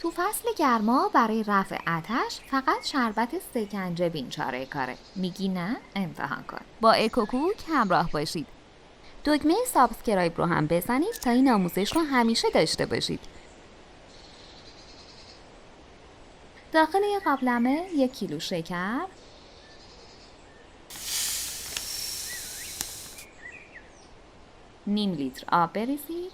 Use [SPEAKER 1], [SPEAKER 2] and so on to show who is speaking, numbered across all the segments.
[SPEAKER 1] تو فصل گرما برای رفع آتش فقط شربت سکنجبین چاره کاره. میگی نه؟ امتحان کن.
[SPEAKER 2] با اکوکوک همراه باشید. دکمه سابسکرایب رو هم بزنید تا این آموزش رو همیشه داشته باشید.
[SPEAKER 1] داخل یک قابلمه 1 کیلو شکر، نیم لیتر آب بریزید،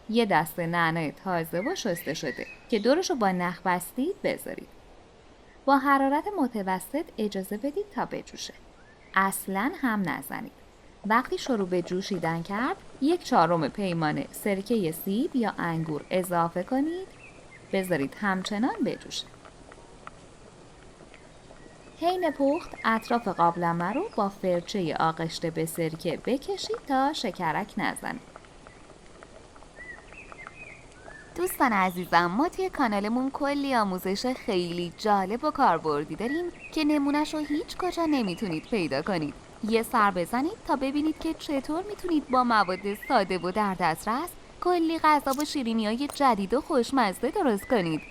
[SPEAKER 1] 1 دسته نعنا تازه و شسته شده که دورش رو با نخ بستید بذارید. با حرارت متوسط اجازه بدید تا بجوشه. اصلاً هم نزنید. وقتی شروع به جوشیدن کرد 1/4 پیمانه سرکه سیب یا انگور اضافه کنید. بذارید همچنان بجوشه. حین پخت اطراف قابلمه رو با فرچه آغشته به سرکه بکشید تا شکرک نزنه.
[SPEAKER 2] دوستان عزیزم، ما توی کانالمون کلی آموزش خیلی جالب و کاربردی داریم که نمونه‌ش رو هیچ کجا نمیتونید پیدا کنید. یه سر بزنید تا ببینید که چطور میتونید با مواد ساده و در دسترس کلی غذا و شیرینی‌های جدید و خوشمزه درست کنید.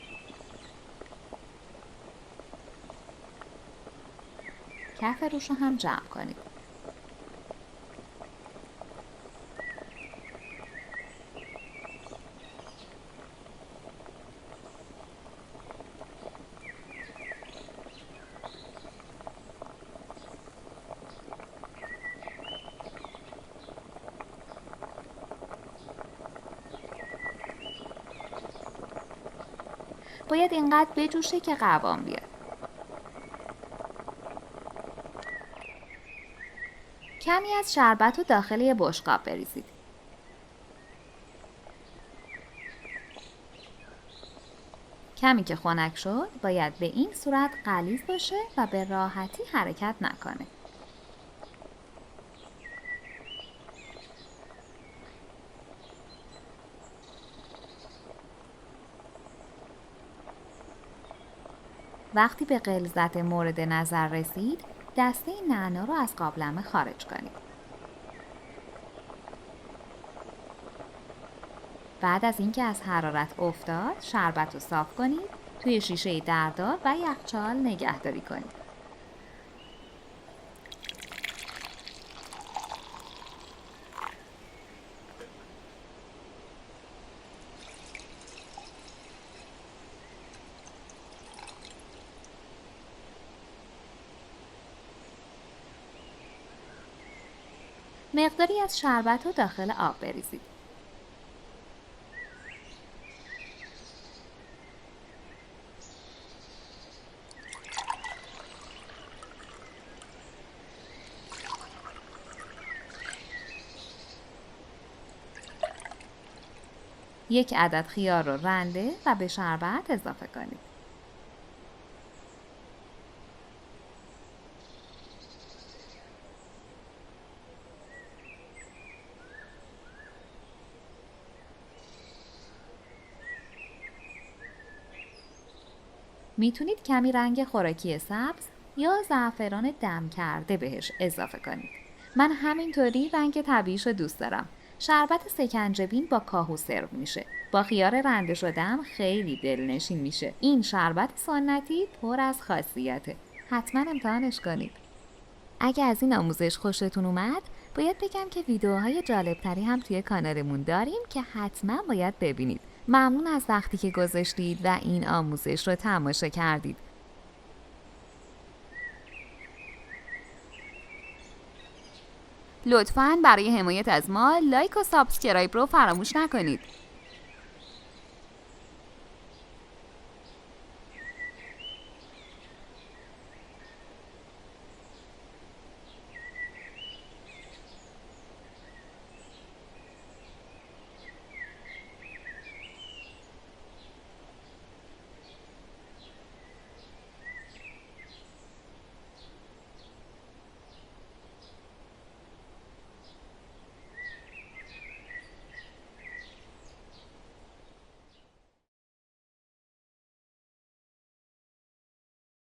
[SPEAKER 1] کف روش رو هم جمع کنید. باید اینقدر بجوشه که قوام بیاد. کمی از شربت رو داخل یه بشقاب بریزید. کمی که خنک شد باید به این صورت غلیظ باشه و به راحتی حرکت نکنه. وقتی به غلظت مورد نظر رسید دسته نعنا رو از قابلمه خارج کنید. بعد از اینکه از حرارت افتاد شربت رو صاف کنید، توی شیشه دردار و یخچال نگهداری کنید. مقداری از شربت رو داخل آب بریزید. یک عدد خیار رو رنده و به شربت اضافه کنید. میتونید کمی رنگ خوراکی سبز یا زعفران دم کرده بهش اضافه کنید. من همینطوری رنگ طبیعیشو دوست دارم. شربت سکنجبین با کاهو سرو میشه. با خیار رنده شدم خیلی دلنشین میشه. این شربت سنتی پر از خاصیته. حتما امتحانش کنید.
[SPEAKER 2] اگه از این آموزش خوشتون اومد، باید بگم که ویدیوهای جالبتری هم توی کانالمون داریم که حتما باید ببینید. ممنون از وقتی که گذاشتید و این آموزش رو تماشا کردید. لطفاً برای حمایت از ما لایک و سابسکرایب رو فراموش نکنید.